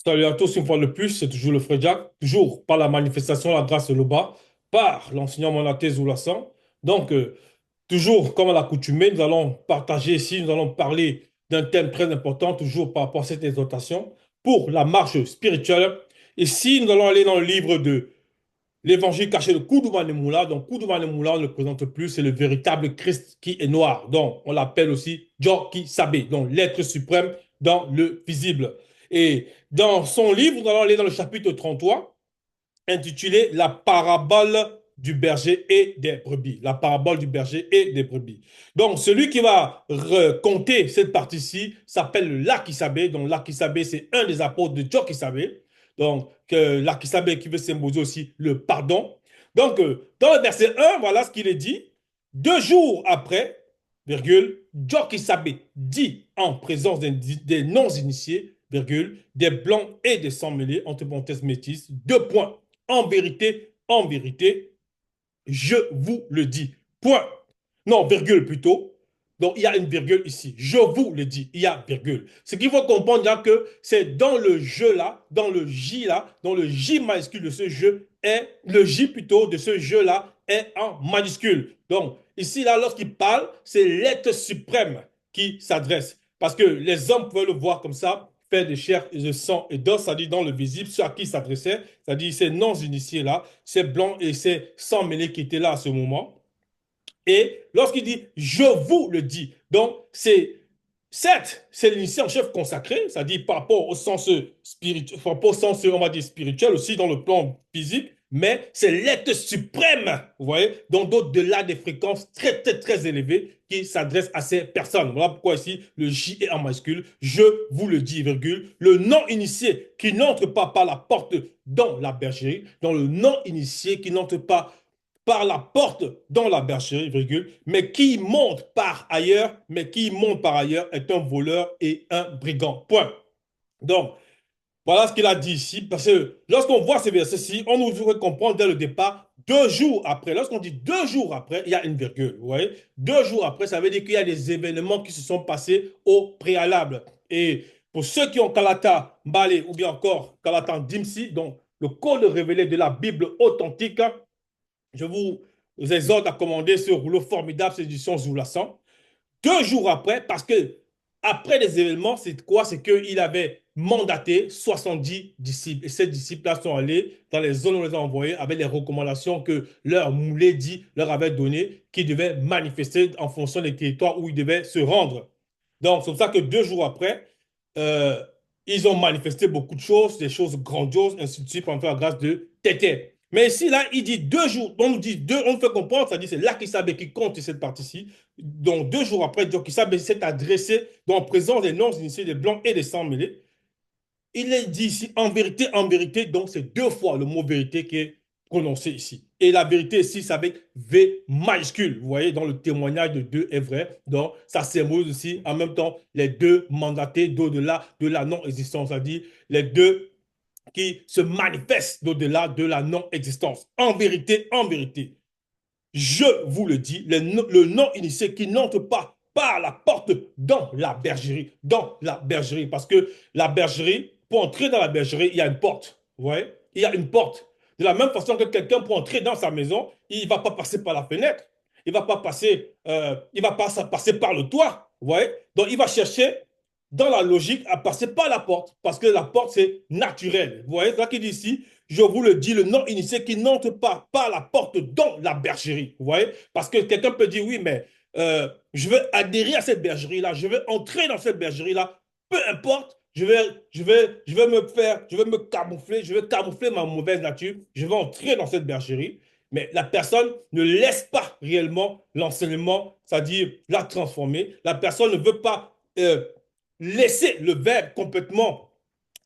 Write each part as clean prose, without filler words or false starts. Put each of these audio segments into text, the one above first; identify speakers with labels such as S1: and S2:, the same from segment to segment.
S1: Salut à tous, une fois de plus, c'est toujours le frère Jack, toujours par la manifestation, la grâce de l'Oba, par l'enseignant Monaté Zoulassan. Donc, toujours comme à l'accoutumée, nous allons partager ici, nous allons parler d'un thème très important, toujours par rapport à cette exhortation, pour la marche spirituelle. Ici, nous allons aller dans le livre de l'Évangile caché de Koudouma Donc, Koudouma on ne le présente plus, c'est le véritable Christ qui est noir. Donc, on l'appelle aussi Joki Sabé, donc l'être suprême dans le visible. Et dans son livre, nous allons aller dans le chapitre 33, intitulé La parabole du berger et des brebis. La parabole du berger et des brebis. Donc, celui qui va raconter cette partie-ci s'appelle Lakisabé. Donc, Lakisabé, c'est un des apôtres de Jokisabé. Donc, Lakisabé qui veut symboliser aussi le pardon. Donc, dans le verset 1, voilà ce qu'il est dit. 2 jours après, virgule, Jokisabé dit en présence des non-initiés, virgule, des blancs et des sans-mêlés, entre parenthèses métis, 2 points. En vérité, je vous le dis. Point. Non, virgule plutôt. Donc, il y a une virgule ici. Je vous le dis, il y a virgule. Ce qu'il faut comprendre là que c'est dans le jeu là, dans le J là, dans le J majuscule de ce jeu est, le J plutôt de ce jeu là est en majuscule. Donc, ici là, lorsqu'il parle, c'est l'être suprême qui s'adresse. Parce que les hommes peuvent le voir comme ça, fait de chair et de sang et d'os, c'est-à-dire dans le visible, ceux à qui il s'adressait, c'est-à-dire ces non-initiés-là, ces blancs et ces sans-mêlés qui étaient là à ce moment. Et lorsqu'il dit je vous le dis, donc c'est certes, c'est l'initié en chef consacré, c'est-à-dire par rapport au sens spirituel, par rapport au sens, on va dire, spirituel aussi dans le plan physique, mais c'est l'être suprême, vous voyez, donc au-delà des fréquences très, très, très élevées qui s'adressent à ces personnes. Voilà pourquoi ici, le J est en majuscule. Je vous le dis, virgule. Le non-initié qui n'entre pas par la porte dans la bergerie, dans le non-initié qui n'entre pas par la porte dans la bergerie, virgule, mais qui monte par ailleurs est un voleur et un brigand. Point. Donc, voilà ce qu'il a dit ici, parce que lorsqu'on voit ces versets-ci, on nous fait comprendre dès le départ, 2 jours après, lorsqu'on dit 2 jours après, il y a une virgule, vous voyez? 2 jours après, ça veut dire qu'il y a des événements qui se sont passés au préalable. Et pour ceux qui ont Kalata Mbale ou bien encore Kalata Dimsi, donc le code révélé de la Bible authentique, je vous exhorte à commander ce rouleau formidable, cette édition Zoulassan. 2 jours après, parce que après les événements, c'est quoi? C'est qu'il avait mandaté 70 disciples. Et ces disciples-là sont allés dans les zones où on les a envoyés avec les recommandations que leur moulé dit leur avait données, qu'ils devaient manifester en fonction des territoires où ils devaient se rendre. Donc, c'est pour ça que 2 jours après, euh, ils ont manifesté beaucoup de choses, des choses grandioses, ainsi de suite, pour en faire la grâce de Tété. Mais ici, là, il dit 2 jours. On nous dit deux, on nous fait comprendre, ça dit c'est là qu'il savait qui compte cette partie-ci. Donc, 2 jours après, Djokissa s'est adressé dans la présence des non-initiés, des blancs et des sans-mêlés. Il est dit ici, en vérité, donc c'est 2 fois le mot vérité qui est prononcé ici. Et la vérité ici, c'est avec V majuscule. Vous voyez, dans le témoignage de deux est vrai. Donc, ça symbolise aussi en même temps les deux mandatés d'au-delà de la non-existence, c'est-à-dire les deux qui se manifestent d'au-delà de la non-existence. En vérité, je vous le dis, le non-initié qui n'entre pas par la porte dans la bergerie, parce que la bergerie, pour entrer dans la bergerie, il y a une porte, vous voyez, il y a une porte. De la même façon que quelqu'un pour entrer dans sa maison, il ne va pas passer par la fenêtre, il va pas passer par le toit, vous voyez. Donc il va chercher dans la logique à passer par la porte, parce que la porte c'est naturel. Vous voyez, c'est ça qu'il dit ici, je vous le dis, le non-initié qui n'entre pas par la porte dans la bergerie. Vous voyez? Parce que quelqu'un peut dire, oui, mais je veux adhérer à cette bergerie-là, je veux entrer dans cette bergerie-là, peu importe, je vais me camoufler, je vais camoufler ma mauvaise nature, je vais entrer dans cette bergerie. Mais la personne ne laisse pas réellement l'enseignement, c'est-à-dire la transformer. La personne ne veut pas laisser le verbe complètement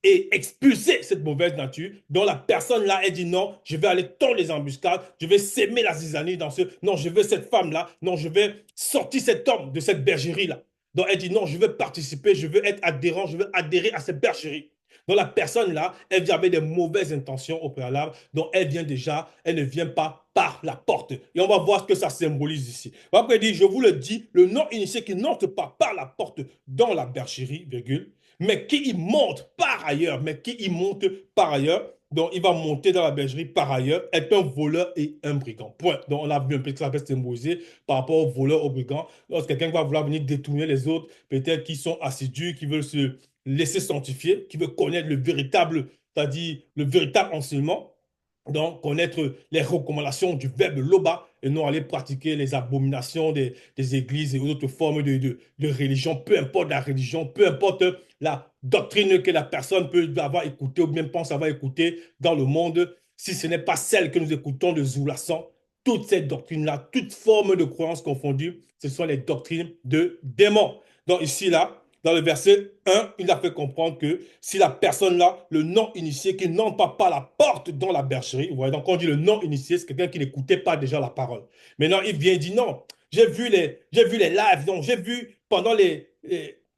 S1: et expulser cette mauvaise nature dont la personne là, elle dit non, je vais aller tondre les embuscades, je vais s'aimer la zizanie dans ce, non, je veux cette femme là, non, je vais sortir cet homme de cette bergerie là. Donc elle dit non, je veux participer, je veux être adhérent, je veux adhérer à cette bergerie. Donc la personne là, elle vient avec des mauvaises intentions au préalable, donc elle vient déjà, elle ne vient pas par la porte. Et on va voir ce que ça symbolise ici. Après, il dit, je vous le dis, le non-initié qui n'entre pas par la porte dans la bergerie, virgule, mais qui y monte par ailleurs, donc il va monter dans la bergerie par ailleurs, est un voleur et un brigand. Point. Donc on a vu un peu que ça peut symbolisé par rapport au voleur, au brigand. Lorsque quelqu'un va vouloir venir détourner les autres, peut-être qui sont assidus, qui veulent se laisser sanctifier, qui veulent connaître le véritable, c'est-à-dire le véritable enseignement. Donc, connaître les recommandations du verbe loba et non aller pratiquer les abominations des églises et autres formes de religion, peu importe la religion, peu importe la doctrine que la personne peut avoir écoutée ou bien pense avoir écoutée dans le monde, si ce n'est pas celle que nous écoutons de Zoulasan, toutes ces doctrines-là, toutes formes de croyances confondues, ce sont les doctrines de démons. Donc ici, là, dans le verset 1, il a fait comprendre que si la personne-là, le non-initié, qui n'entre pas par la porte dans la bergerie, vous voyez, donc quand on dit le non-initié, c'est quelqu'un qui n'écoutait pas déjà la parole. Maintenant, il vient et dit non, j'ai vu les lives, donc j'ai vu pendant les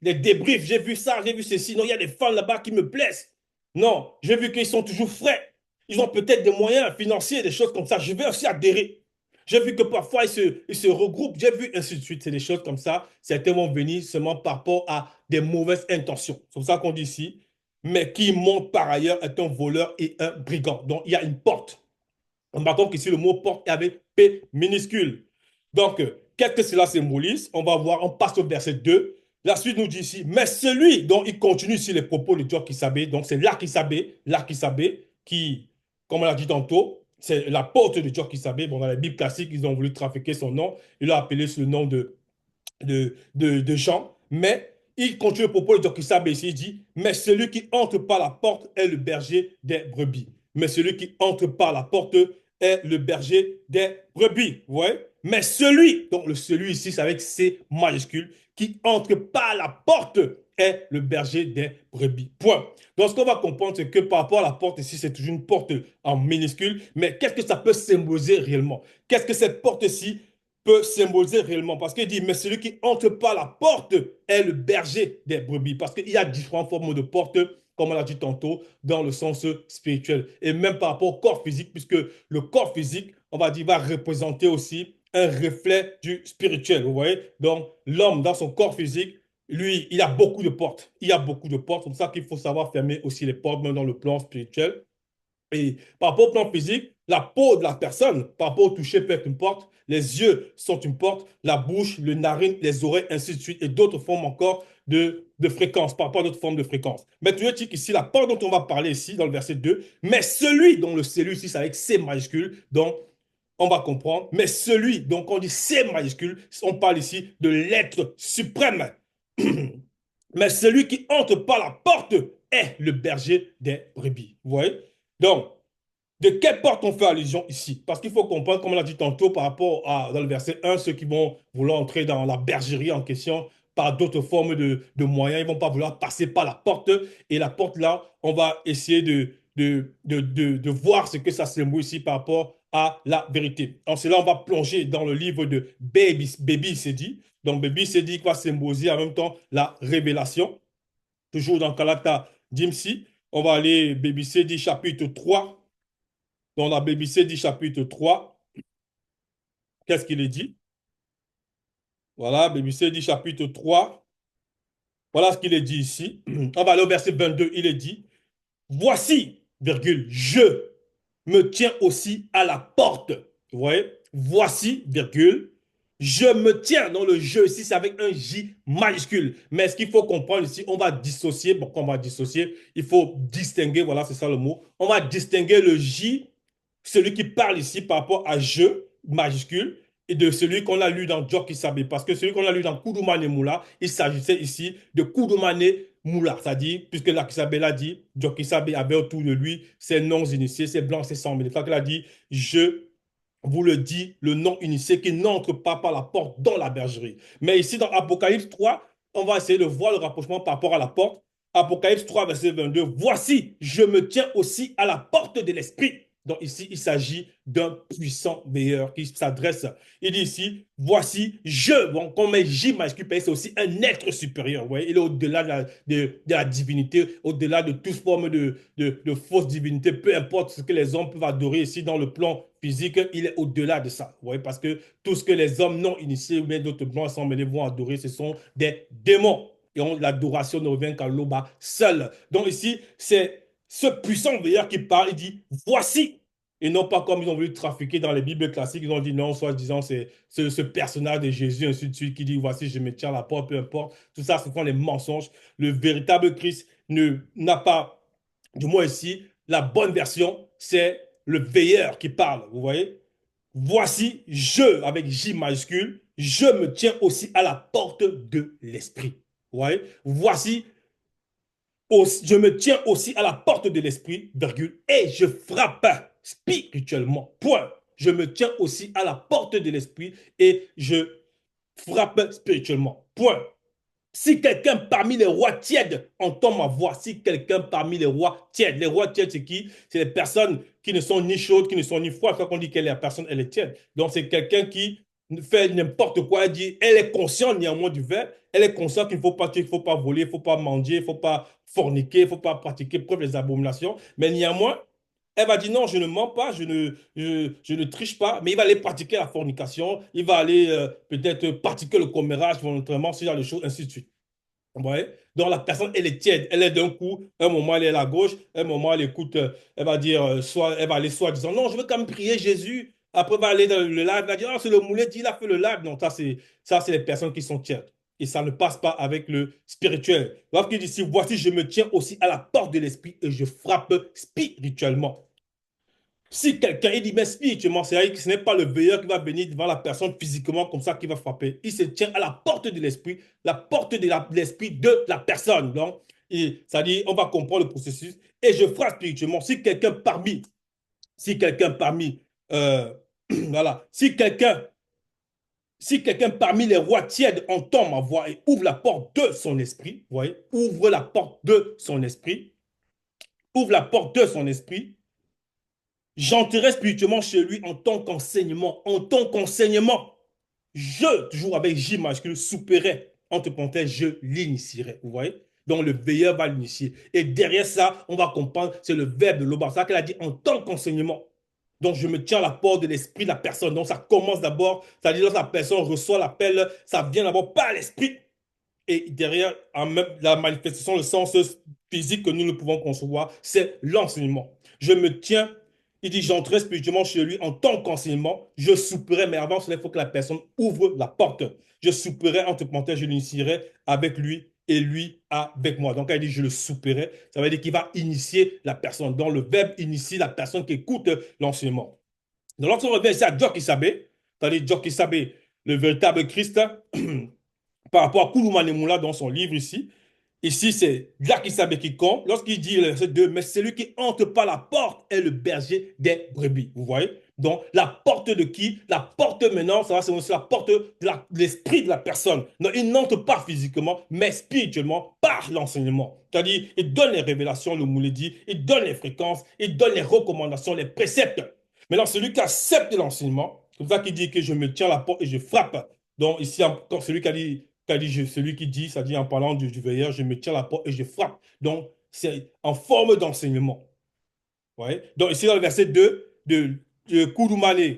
S1: débriefs, j'ai vu ça, j'ai vu ceci. Non, il y a des fans là-bas qui me plaisent. Non, j'ai vu qu'ils sont toujours frais. Ils ont peut-être des moyens financiers, des choses comme ça. Je vais aussi adhérer. J'ai vu que parfois ils se regroupent. J'ai vu ainsi de suite. C'est des choses comme ça. Certains vont venir seulement par rapport à des mauvaises intentions. C'est pour ça qu'on dit ici. Mais qui monte par ailleurs est un voleur et un brigand. Donc il y a une porte. On va voir qu'ici le mot porte est avec P minuscule. Donc, qu'est-ce que cela symbolise? On va voir, on passe au verset 2. La suite nous dit ici, mais celui dont il continue ici les propos de Dieu qui savait, donc c'est là qui savait, qui, comme on l'a dit tantôt, c'est la porte de Dieu qui savait. Bon, dans la Bible classique, ils ont voulu trafiquer son nom. Il l'a appelé sous le nom de Jean, mais il continue le propos de Dokisab ici, il dit, mais celui qui entre par la porte est le berger des brebis. Mais celui qui entre par la porte est le berger des brebis. Vous voyez? Mais celui, donc le celui ici, c'est avec C majuscule, qui entre par la porte est le berger des brebis. Point. Donc, ce qu'on va comprendre, c'est que par rapport à la porte ici, c'est toujours une porte en minuscule, mais qu'est-ce que ça peut symboliser réellement? Qu'est-ce que cette porte-ci peut symboliser réellement. Parce qu'il dit, mais celui qui entre par la porte est le berger des brebis. Parce qu'il y a différentes formes de porte, comme on l'a dit tantôt, dans le sens spirituel. Et même par rapport au corps physique, puisque le corps physique, on va dire, va représenter aussi un reflet du spirituel. Vous voyez? Donc, l'homme, dans son corps physique, lui, il a beaucoup de portes. Il y a beaucoup de portes. C'est pour ça qu'il faut savoir fermer aussi les portes, même dans le plan spirituel. Et par rapport au plan physique, la peau de la personne, par rapport au toucher, peut être une porte. Les yeux sont une porte. La bouche, le narine, les oreilles, ainsi de suite. Et d'autres formes encore de fréquences, par rapport à d'autres formes de fréquences. Mais tu dis qu'ici, la porte dont on va parler ici, dans le verset 2, mais celui dont le celui ici, c'est avec C majuscule, donc on va comprendre. Mais celui, donc on dit C majuscule, on parle ici de l'être suprême. Mais celui qui entre par la porte est le berger des brebis. Vous voyez? Donc, de quelle porte on fait allusion ici? Parce qu'il faut comprendre, comme on l'a dit tantôt, par rapport à, dans le verset 1, ceux qui vont vouloir entrer dans la bergerie en question par d'autres formes de moyens, ils ne vont pas vouloir passer par la porte. Et la porte là, on va essayer de voir ce que ça symbolise ici par rapport à la vérité. En cela, on va plonger dans le livre de Baby s'est dit. Donc, Baby s'est dit qu'il va symboliser en même temps la révélation. Toujours dans Kalata Dimsi, on va aller Baby s'est dit chapitre 3. Dans la BBC dit chapitre 3, qu'est-ce qu'il est dit? Voilà, BBC dit chapitre 3. Voilà ce qu'il est dit ici. On va aller au verset 22. Il est dit, voici, virgule, je me tiens aussi à la porte. Vous voyez? Voici, virgule, je me tiens dans le jeu ici, c'est avec un J majuscule. Mais ce qu'il faut comprendre ici, on va dissocier. Bon, on va dissocier, il faut distinguer, voilà, c'est ça le mot. On va distinguer le J, celui qui parle ici par rapport à je majuscule, et de celui qu'on a lu dans Joki Sabe. Parce que celui qu'on a lu dans Koudoumane Moula, il s'agissait ici de Koudoumane Moula. C'est-à-dire, puisque Lakisabé l'a dit, Joki Sabe avait autour de lui ses non-initiés, ses blancs, ses sans mille. Il a dit, je vous le dis, le non-initié qui n'entre pas par la porte dans la bergerie. Mais ici, dans Apocalypse 3, on va essayer de voir le rapprochement par rapport à la porte. Apocalypse 3, verset 22. Voici, je me tiens aussi à la porte de l'esprit. Donc ici, il s'agit d'un puissant meilleur qui s'adresse. Il dit ici, voici, je, bon, qu'on met J majuscule, c'est aussi un être supérieur. Vous voyez, il est au-delà de la divinité, au-delà de toute forme de fausse divinité, peu importe ce que les hommes peuvent adorer ici dans le plan physique, il est au-delà de ça. Vous voyez, parce que tout ce que les hommes non initiés ou bien d'autres blancs sans mêler vont adorer, ce sont des démons. et l'adoration ne revient qu'à l'Oba seul. Donc ici, c'est ce puissant veilleur qui parle, il dit, voici. Et non pas comme ils ont voulu trafiquer dans les Bibles classiques, ils ont dit non, soit disant c'est ce personnage de Jésus, ainsi de suite, qui dit, voici, je me tiens à la porte, peu importe. Tout ça, ce sont les mensonges. Le véritable Christ n'a pas, du moins ici, la bonne version, c'est le veilleur qui parle, vous voyez? Voici, je, avec J majuscule, je me tiens aussi à la porte de l'esprit. Vous voyez? Voici, je me tiens aussi à la porte de l'esprit, virgule, et je frappe spirituellement. Point. Je me tiens aussi à la porte de l'esprit et je frappe spirituellement. Point. Si quelqu'un parmi les rois tièdes entend ma voix, si quelqu'un parmi les rois tièdes, c'est qui? C'est les personnes qui ne sont ni chaudes, qui ne sont ni froides. Quand on dit qu'elle est la personne, elle est tiède. Donc, c'est quelqu'un qui fait n'importe quoi. Elle dit, elle est consciente néanmoins du verbe. Elle est consciente qu'il ne faut pas tuer, il ne faut pas voler, il ne faut pas mendier, il ne faut pas forniquer, il ne faut pas pratiquer preuve des abominations. Mais néanmoins, elle va dire non, je ne mens pas, je ne triche pas, mais il va aller pratiquer la fornication, il va aller peut-être pratiquer le commérage volontairement, ce genre de choses, ainsi de suite. Ouais. Donc la personne, elle est tiède, elle est d'un coup, un moment elle est à la gauche, un moment elle écoute, elle va dire, soit, elle va aller soit disant, non, je veux quand même prier Jésus, après elle va aller dans le live, elle va dire, oh, c'est le moulet, il a fait le live. Non, ça c'est les personnes qui sont tièdes. Et ça ne passe pas avec le spirituel. Donc il dit ici, voici, je me tiens aussi à la porte de l'esprit et je frappe spirituellement. Si quelqu'un, il dit, mais spirituellement, c'est vrai que ce n'est pas le veilleur qui va venir devant la personne physiquement comme ça qui va frapper. Il se tient à la porte de l'esprit, la porte de l'esprit de la personne. Donc, ça dit, on va comprendre le processus. Et je frappe spirituellement. Si quelqu'un parmi, voilà, si quelqu'un parmi les rois tièdes entend ma voix et ouvre la porte de son esprit, vous voyez, ouvre la porte de son esprit, ouvre la porte de son esprit, j'entrerai spirituellement chez lui en tant qu'enseignement. En tant qu'enseignement, je, toujours avec J majuscule, souperai. Entre parenthèses, je l'initierai. Vous voyez? Donc le veilleur va l'initier. Et derrière ça, on va comprendre, c'est le verbe de l'Oba. C'est ça qu'elle a dit en tant qu'enseignement. Donc je me tiens à la porte de l'esprit de la personne. Donc ça commence d'abord, c'est-à-dire lorsque la personne reçoit l'appel, ça vient d'abord par l'esprit. Et derrière, en même, la manifestation, le sens physique que nous ne pouvons concevoir, c'est l'enseignement. Je me tiens, il dit, j'entrerai spirituellement chez lui en tant qu'enseignement, je souperai, mais avant cela, il faut que la personne ouvre la porte. Je souperai, entre parenthèses, je l'initierai avec lui et lui avec moi. Donc, elle dit, je le souperai, ça veut dire qu'il va initier la personne. Donc, le verbe initie la personne qui écoute l'enseignement. Donc, lorsqu'on revient ici à Jock Isabé, c'est-à-dire Jock Isabé, le véritable Christ, par rapport à Kouloumane Moula dans son livre ici. Ici, c'est Jacques Isabé qui compte. Lorsqu'il dit le verset 2, mais celui qui entre par la porte est le berger des brebis. Vous voyez? Donc, la porte de qui? La porte maintenant, ça va, c'est aussi la porte de l'esprit de la personne. Non, il n'entre pas physiquement, mais spirituellement par l'enseignement. C'est-à-dire, il donne les révélations, le moulé dit, il donne les fréquences, il donne les recommandations, les préceptes. Maintenant, celui qui accepte l'enseignement, c'est comme ça qu'il dit que je me tiens à la porte et je frappe. Donc, ici, encore celui celui qui dit, ça dit en parlant du veilleur, je me tiens à la porte et je frappe. Donc, c'est en forme d'enseignement. Ouais. Donc, ici, dans le verset 2 de Kouroumane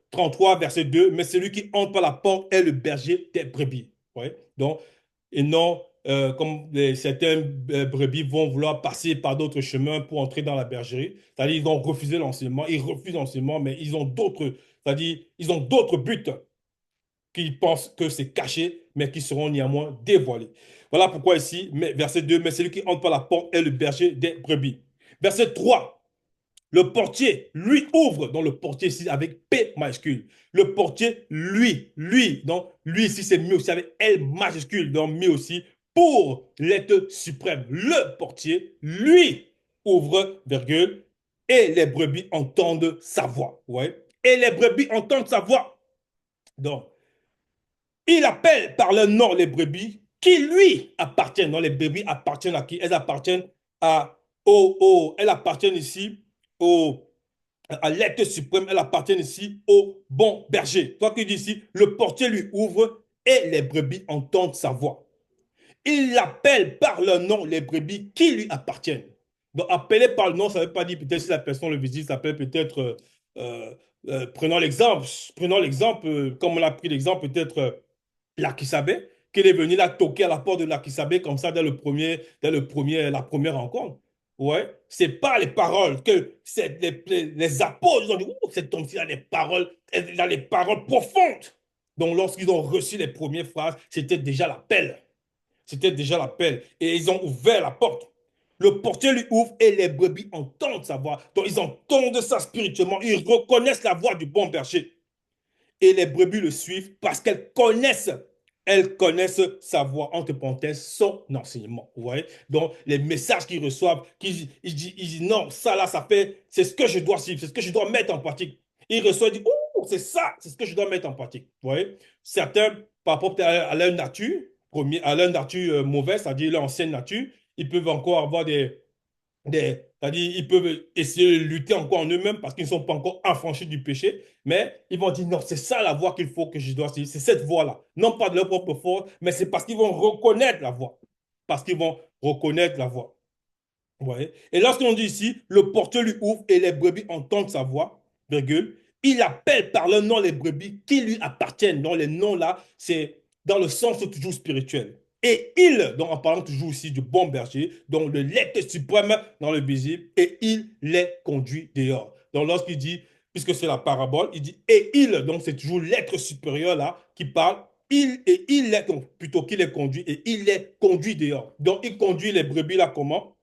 S1: 33, verset 2, mais celui qui entre par la porte est le berger des brebis. Ouais. Donc, et non, comme certains brebis vont vouloir passer par d'autres chemins pour entrer dans la bergerie. C'est-à-dire, ils ont refusé l'enseignement, ils refusent l'enseignement, mais ils ont d'autres, c'est-à-dire, ils ont d'autres buts qui pensent que c'est caché, mais qui seront néanmoins dévoilés. Voilà pourquoi ici, verset 2, mais celui qui entre par la porte est le berger des brebis. Verset 3, le portier, lui, ouvre. Donc, le portier ici avec P majuscule. Le portier, lui. Donc, lui ici, c'est mis aussi avec L majuscule. Donc, mis aussi pour l'être suprême. Le portier, lui, ouvre, virgule, et les brebis entendent sa voix. Vous voyez? Et les brebis entendent sa voix. Donc, il appelle par leur nom les brebis qui lui appartiennent. Non, les brebis appartiennent à qui? Elles appartiennent elles appartiennent ici à l'être suprême, elles appartiennent ici au bon berger. Toi qui dis ici, le portier lui ouvre et les brebis entendent sa voix. Il appelle par leur nom les brebis qui lui appartiennent. Donc, appeler par le nom, ça ne veut pas dire peut-être si la personne le visite, ça s'appelle peut-être, prenons l'exemple, comme on a pris l'exemple, peut-être Lakisabé, qu'il est venu là toquer à la porte de la Kisabé comme ça la première rencontre. Ouais, c'est pas les paroles que c'est les apôtres ils ont dit, ouh, cet homme-ci a des paroles, il a des paroles profondes. Donc, lorsqu'ils ont reçu les premières phrases, c'était déjà l'appel. C'était déjà l'appel. Et ils ont ouvert la porte. Le portier lui ouvre et les brebis entendent sa voix. Donc, ils entendent ça spirituellement. Ils reconnaissent la voix du bon berger. Et les brebis le suivent parce elles connaissent sa voix, entre parenthèses, son enseignement. Vous voyez? Donc, les messages qu'ils reçoivent, ils disent non, ça là, ça fait, c'est ce que je dois suivre, c'est ce que je dois mettre en pratique. Ils reçoivent, ils disent, oh, c'est ça, c'est ce que je dois mettre en pratique. Vous voyez? Certains, par rapport à leur nature, à leur nature mauvaise, c'est-à-dire leur ancienne nature, ils peuvent encore avoir c'est-à-dire, ils peuvent essayer de lutter encore en eux-mêmes parce qu'ils ne sont pas encore affranchis du péché, mais ils vont dire non, c'est ça la voie qu'il faut que je dois suivre, c'est cette voie-là. Non pas de leur propre force, mais c'est parce qu'ils vont reconnaître la voie. Parce qu'ils vont reconnaître la voie. Vous voyez? Et lorsqu'on dit ici, le porteur lui ouvre et les brebis entendent sa voix, virgule, il appelle par leur nom les brebis qui lui appartiennent. Donc les noms là, c'est dans le sens toujours spirituel. Et il, donc en parlant toujours aussi du bon berger, donc le l'être suprême dans le visible, et il les conduit dehors. Donc lorsqu'il dit, puisque c'est la parabole, il dit et il, donc c'est toujours l'être supérieur là qui parle, il les, donc plutôt qu'il les conduit, et il les conduit dehors. Donc il conduit les brebis là comment?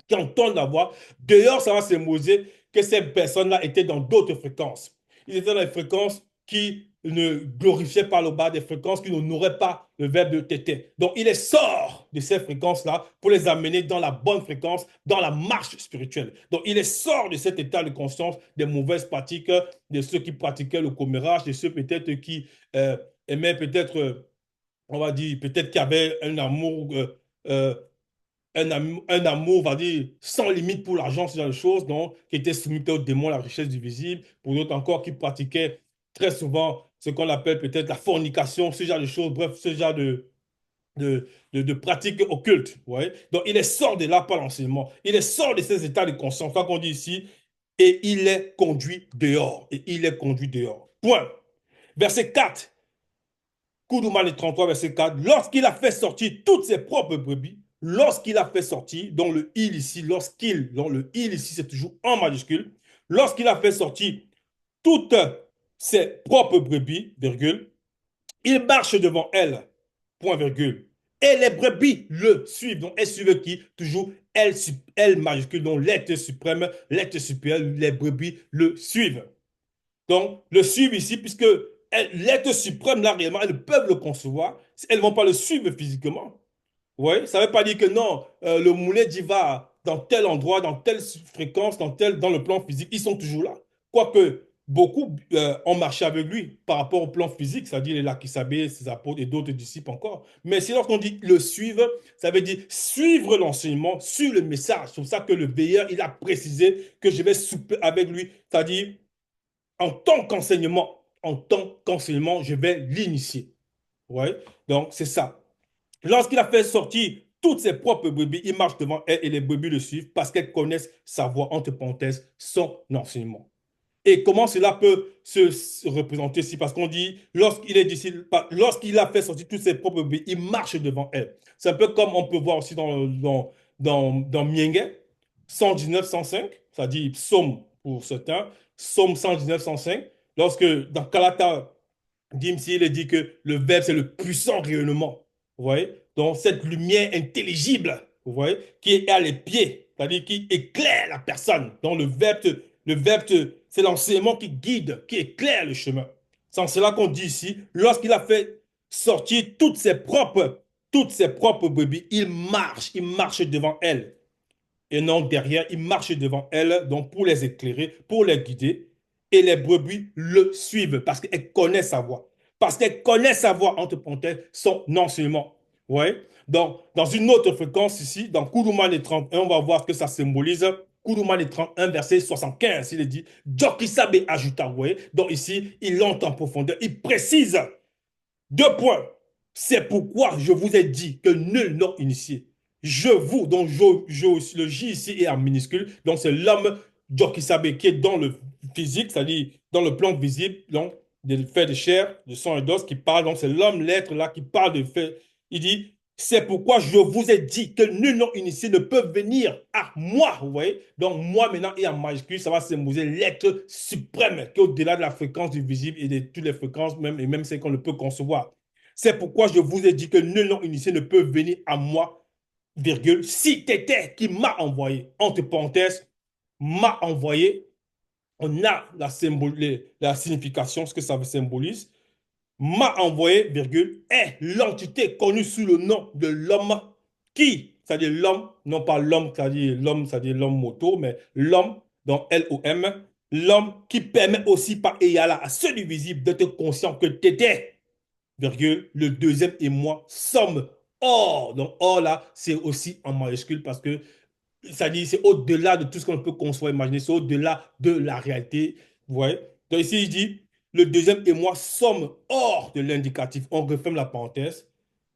S1: Qui entendent la voix. Dehors, ça va symboliser que ces personnes-là étaient dans d'autres fréquences. Ils étaient dans des fréquences qui ne glorifiaient pas le bas, des fréquences qui n'honoraient pas le verbe de tété. Donc, il les sort de ces fréquences-là pour les amener dans la bonne fréquence, dans la marche spirituelle. Donc, il les sort de cet état de conscience des mauvaises pratiques, de ceux qui pratiquaient le commérage, de ceux peut-être qui aimaient peut-être, on va dire, peut-être qui avaient un amour euh, un amour, on va dire, sans limite pour l'argent, ce genre de choses, donc, qui était soumis au démon, la richesse du visible. Pour d'autres encore qui pratiquaient très souvent ce qu'on appelle peut-être la fornication, ce genre de choses, bref, ce genre de pratiques occultes. Vous voyez? Donc, il les sort de là par l'enseignement. Il les sort de ces états de conscience, ça qu'on dit ici, et il les conduit dehors. Et il les conduit dehors. Point. Verset 4. Koudoumane 33, verset 4, lorsqu'il a fait sortir toutes ses propres brebis, lorsqu'il a fait sortir, donc le il ici, donc le il ici, c'est toujours en majuscule, lorsqu'il a fait sortir toutes ses propres brebis, virgule, il marche devant elles, point virgule. Et les brebis le suivent. Donc, elles suivent qui? Toujours elle majuscule, donc l'être suprême, l'être supérieur, les brebis le suivent. Donc, le suivre ici, puisque l'être suprême, là, réellement, elles peuvent le concevoir. Elles ne vont pas le suivre physiquement. Oui, ça ne veut pas dire que non, le moulet d'y va dans tel endroit, dans telle fréquence, dans le plan physique. Ils sont toujours là. Quoique, beaucoup ont marché avec lui par rapport au plan physique, c'est-à-dire les Lakisabé, ses apôtres et d'autres disciples encore. Mais si lorsqu'on dit le suivre, ça veut dire suivre l'enseignement, suivre le message. C'est pour ça que le veilleur, il a précisé que je vais souper avec lui. C'est-à-dire, en tant qu'enseignement, je vais l'initier. Ouais. Donc, c'est ça. Lorsqu'il a fait sortir toutes ses propres brebis, il marche devant elles et les brebis le suivent parce qu'elles connaissent sa voix, entre parenthèses, son enseignement. Et comment cela peut se représenter ici? Parce qu'on dit, lorsqu'il a fait sortir toutes ses propres brebis, il marche devant elles. C'est un peu comme on peut voir aussi dans Mienge, 119-105, c'est-à-dire psaume pour certains, psaume 119-105, lorsque dans Kalata, Dimsi, il dit que le verbe, c'est le puissant rayonnement. Vous voyez? Donc, cette lumière intelligible, vous voyez, qui est à les pieds, c'est-à-dire qui éclaire la personne. Donc, c'est l'enseignement qui guide, qui éclaire le chemin. C'est en cela qu'on dit ici, lorsqu'il a fait sortir toutes ses propres brebis, il marche devant elles et non derrière, il marche devant elles, donc pour les éclairer, pour les guider, et les brebis le suivent parce qu'elles connaissent sa voix. Parce qu'elles connaissent sa voix, entre parenthèses, son enseignement. Ouais. Donc, dans une autre fréquence ici, dans Kouroumane 31, on va voir ce que ça symbolise. Kouroumane 31, verset 75, il est dit, Djokisabe ajouta, ouais. Donc ici, il entre en profondeur, il précise 2 points. C'est pourquoi je vous ai dit que nul n'a initié. Je vous, donc le J ici est en minuscule, donc c'est l'homme Jokisabe qui est dans le physique, c'est-à-dire dans le plan visible, donc des faits de chair, de sang et d'os qui parle, donc c'est l'homme, l'être là qui parle de faits, Il dit, c'est pourquoi je vous ai dit que nul non initié ne peut venir à moi. Vous voyez? Donc, moi maintenant, et en majuscule, ça va symboliser l'être suprême qui est au-delà de la fréquence du visible et de toutes les fréquences, même, et même celles qu'on ne peut concevoir. C'est pourquoi je vous ai dit que nul non initié ne peut venir à moi, virgule, si t'étais qui m'a envoyé. Entre parenthèses, m'a envoyé. On a la signification, ce que ça symbolise m'a envoyé, virgule, est l'entité connue sous le nom de l'homme qui, c'est-à-dire l'homme, non pas l'homme, c'est-à-dire l'homme moto, mais l'homme, donc L-O-M, l'homme qui permet aussi par égal à ceux du visible d'être conscient que tu étais, virgule, le deuxième et moi sommes or. Donc or là, c'est aussi en majuscule parce que ça dit c'est au-delà de tout ce qu'on peut concevoir, imaginer, c'est au-delà de la réalité. Vous voyez? Donc ici, il dit, le deuxième et moi sommes hors de l'indicatif. On referme la parenthèse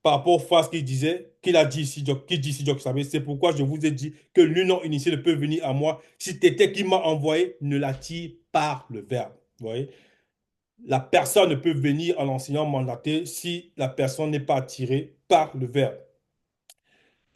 S1: par rapport aux phrases qu'il disait, qu'il a dit ici, qu'il dit ici, vous savez, c'est pourquoi je vous ai dit que l'une non initié ne peut venir à moi. Si t'étais qui m'a envoyé, ne l'attire par le verbe. Vous voyez? La personne ne peut venir à l'enseignant mandaté si la personne n'est pas attirée par le verbe.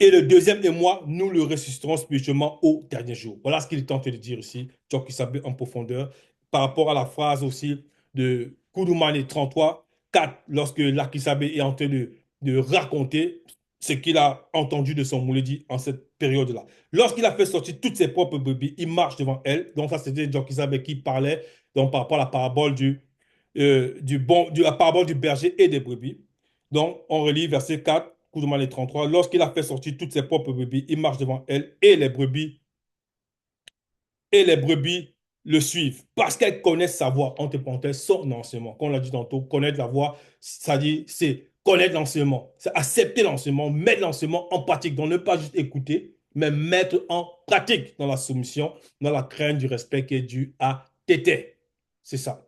S1: Et le deuxième et moi, nous le ressusciterons spirituellement au dernier jour. Voilà ce qu'il tente de dire ici, Jock Isabé en profondeur, par rapport à la phrase aussi de Koudoumane 33, 4, lorsque Lakisabé est en train de raconter ce qu'il a entendu de son Mouledi en cette période-là. Lorsqu'il a fait sortir toutes ses propres brebis, il marche devant elle. Donc ça, c'était Jock Isabé qui parlait donc, par rapport à la parabole la parabole du berger et des brebis. Donc, on relit verset 4. Koudoumane 33, lorsqu'il a fait sortir toutes ses propres brebis, il marche devant elle et les brebis le suivent parce qu'elles connaissent sa voix, entre parenthèses, son enseignement. Comme on l'a dit tantôt, connaître la voix, c'est-à-dire, c'est connaître l'enseignement, c'est accepter l'enseignement, mettre l'enseignement en pratique, donc ne pas juste écouter, mais mettre en pratique dans la soumission, dans la crainte du respect qui est dû à Tété. C'est ça.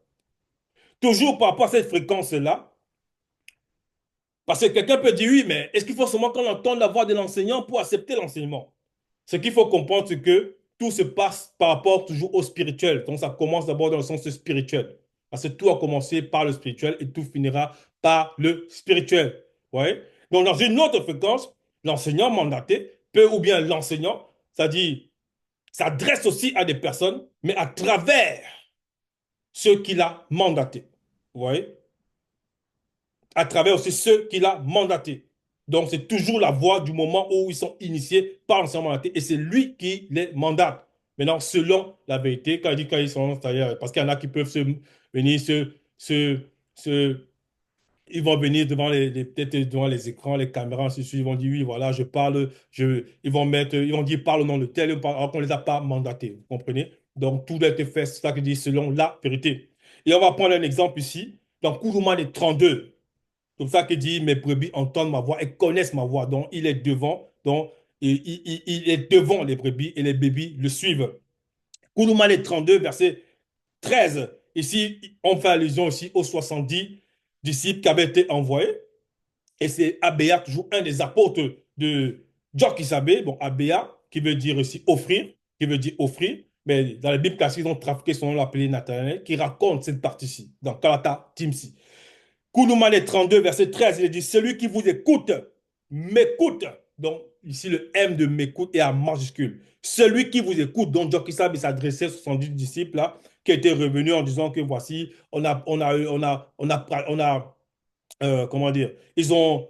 S1: Toujours par rapport à cette fréquence-là, parce que quelqu'un peut dire, oui, mais est-ce qu'il faut seulement qu'on entende la voix de l'enseignant pour accepter l'enseignement? Ce qu'il faut comprendre, c'est que tout se passe par rapport toujours au spirituel. Donc, ça commence d'abord dans le sens spirituel. Parce que tout a commencé par le spirituel et tout finira par le spirituel. Ouais. Donc, dans une autre fréquence, l'enseignant mandaté peut, ou bien l'enseignant, c'est-à-dire, s'adresse aussi à des personnes, mais à travers ceux qu'il a mandatés. Vous voyez? À travers aussi ceux qu'il a mandatés. Donc, c'est toujours la voie du moment où ils sont initiés par l'enseignement mandaté et c'est lui qui les mandate. Maintenant, selon la vérité, quand il dit quand ils sont, c'est-à-dire, parce qu'il y en a qui peuvent venir se, ils vont venir devant peut-être devant les écrans, les caméras, ainsi de suite. Ils vont dire, oui, voilà, je parle, ils vont dire, parle au nom de tel, alors qu'on ne les a pas mandatés. Vous comprenez? Donc, tout doit être fait, c'est ça qu'il dit, selon la vérité. Et on va prendre un exemple ici. Dans Kouroumane 32, c'est pour ça qu'il dit, mes brebis entendent ma voix et connaissent ma voix. Donc, il est devant. Donc, il est devant les brebis et les bébés le suivent. Kouloumane 32, verset 13. Ici, on fait allusion aussi aux 70 disciples qui avaient été envoyés. Et c'est Abéa, toujours un des apôtres de Jock Isabé. Bon, Abéa, qui veut dire aussi offrir, qui veut dire offrir. Mais dans la Bible classique, ils ont trafiqué son nom, l'appelé Nathanaël, qui raconte cette partie-ci, dans Kalata Timsi. Kounoumane 32, verset 13, il dit, celui qui vous écoute, m'écoute. Donc, ici, le M de m'écoute est en majuscule. Celui qui vous écoute, donc Jokisab s'adressait aux 70 disciples là, qui étaient revenus en disant que voici, comment dire, ils ont,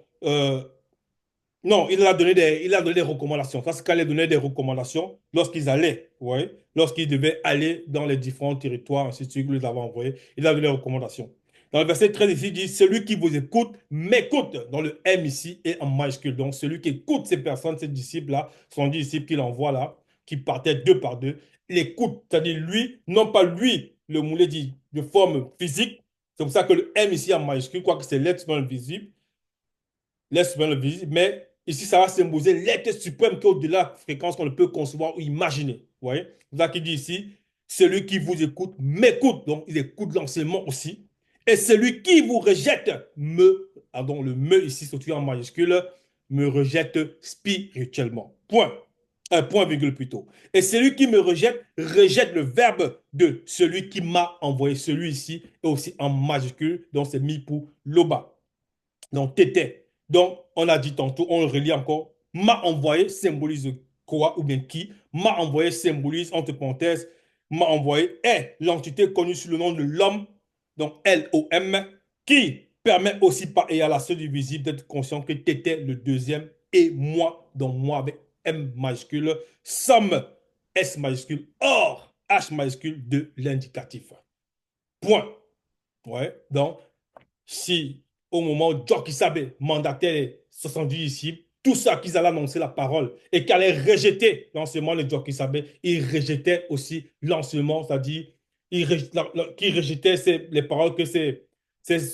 S1: non, il a donné des recommandations. Parce qu'il allait donner des recommandations lorsqu'ils allaient, ouais, lorsqu'ils devaient aller dans les différents territoires, ainsi de suite, les avait envoyés. Il a donné des recommandations. Dans le verset 13 ici, il dit, celui qui vous écoute, m'écoute. Dans le M ici est en majuscule. Donc, celui qui écoute ces personnes, ces disciples-là, sont des disciples qu'il envoie là, qui partaient deux par deux, il écoute. C'est-à-dire lui, non pas lui, le moulet dit de forme physique. C'est pour ça que le M ici en majuscule, quoique c'est l'être dans le visible, laisse bien le visible, mais ici, ça va symboliser l'être suprême qui est au-delà de la fréquence qu'on ne peut concevoir ou imaginer. Vous voyez? C'est ça qu'il dit ici, celui qui vous écoute m'écoute, donc il écoute l'enseignement aussi. Et celui qui vous rejette donc le me ici, surtout en majuscule, me rejette spirituellement. Point. Un point virgule plutôt. Et celui qui me rejette, rejette le verbe de celui qui m'a envoyé. Celui ici est aussi en majuscule, donc c'est mis pour loba. Donc, tété. Donc, on a dit tantôt, on le relie encore. M'a envoyé symbolise quoi ou bien qui? M'a envoyé symbolise, entre parenthèses, m'a envoyé est l'entité connue sous le nom de l'homme, donc L-O-M, qui permet aussi par égal à ceux du visible d'être conscient que tu étais le deuxième et moi, donc moi avec M majuscule, somme S majuscule, or H majuscule de l'indicatif. Point. Ouais, donc si au moment où Joe Kissabe mandatait les 70 disciples, tout ça qu'ils allaient annoncer la parole et qu'ils allaient rejeter l'enseignement de Joe Kissabe, ils rejetaient aussi l'enseignement, c'est-à-dire qu'ils rejetaient les paroles que ces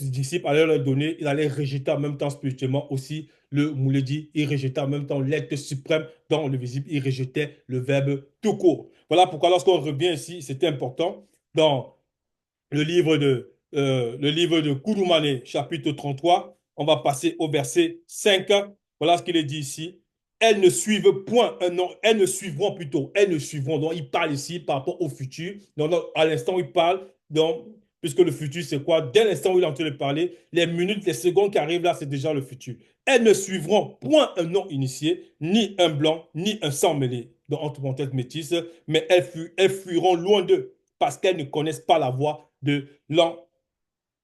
S1: disciples allaient leur donner, ils allaient rejeter en même temps spirituellement aussi le Mouledi, ils rejetaient en même temps l'être suprême dans le visible, ils rejetaient le verbe tout court. Voilà pourquoi lorsqu'on revient ici, c'était important dans le livre de Kouroumane, chapitre 33. On va passer au verset 5. Voilà ce qu'il est dit ici. Elles ne suivent point un nom, elles ne suivront plutôt, elles ne suivront. Donc, il parle ici par rapport au futur. Donc, à l'instant où il parle, donc, puisque le futur, c'est quoi? Dès l'instant où il est en train de parler, les minutes, les secondes qui arrivent là, c'est déjà le futur. Elles ne suivront point un non initié, ni un blanc, ni un sang mêlé, donc entre parenthèses métis, mais elles fuiront loin d'eux parce qu'elles ne connaissent pas la voie de l'en...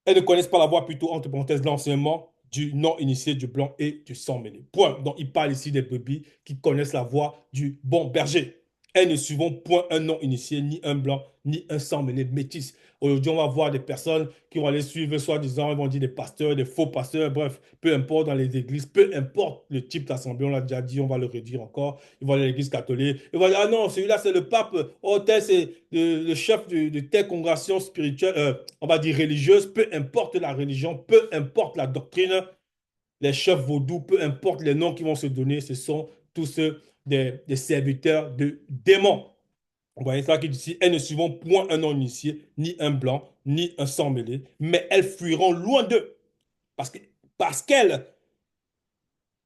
S1: Elles ne connaissent pas la voie plutôt, entre parenthèses, l'enseignement du non-initié, du blanc et du sang mêlé. Point. Donc, il parle ici des brebis qui connaissent la voie du bon berger. Elles ne suivront point un non-initié, ni un blanc, ni un sang mêlé métis. Aujourd'hui, on va voir des personnes qui vont aller suivre, soi-disant, ils vont dire des pasteurs, des faux pasteurs, bref, peu importe dans les églises, peu importe le type d'assemblée, on l'a déjà dit, on va le redire encore. Ils vont aller à l'église catholique, ils vont dire, ah non, celui-là, c'est le pape, oh, tel, c'est le chef de telle congrégation spirituelle, on va dire religieuse, peu importe la religion, peu importe la doctrine, les chefs vaudous, peu importe les noms qui vont se donner, ce sont tous des serviteurs de démons. Vous voyez ça qui dit ici, elles ne suivront point un non-initié, ni un blanc, ni un sang mêlé, mais elles fuiront loin d'eux, parce que, parce qu'elles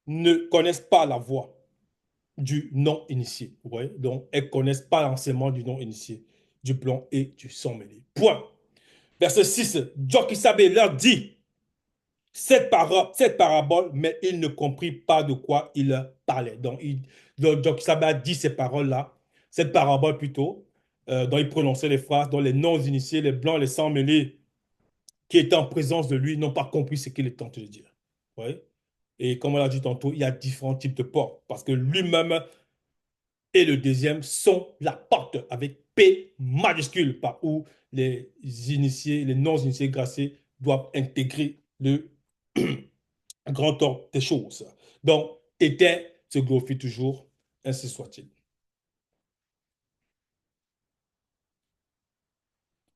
S1: ne connaissent pas la voie du non-initié. Vous voyez? Donc, elles ne connaissent pas l'enseignement du non-initié, du blanc et du sang mêlé. Point. Verset 6, Jokisabe leur dit cette parabole, mais il ne comprit pas de quoi il parlait. Donc Jokisabe a dit ces paroles-là, cette parabole plutôt, dont il prononçait les phrases, dont les non-initiés, les blancs, les sang mêlés, qui étaient en présence de lui, n'ont pas compris ce qu'il est tenté de dire. Vous voyez? Et comme on l'a dit tantôt, il y a différents types de portes, parce que lui-même et le deuxième sont la porte avec P majuscule, par où les initiés, les non-initiés graciés doivent intégrer le grand ordre des choses. Donc, était se glorifie toujours, ainsi soit-il.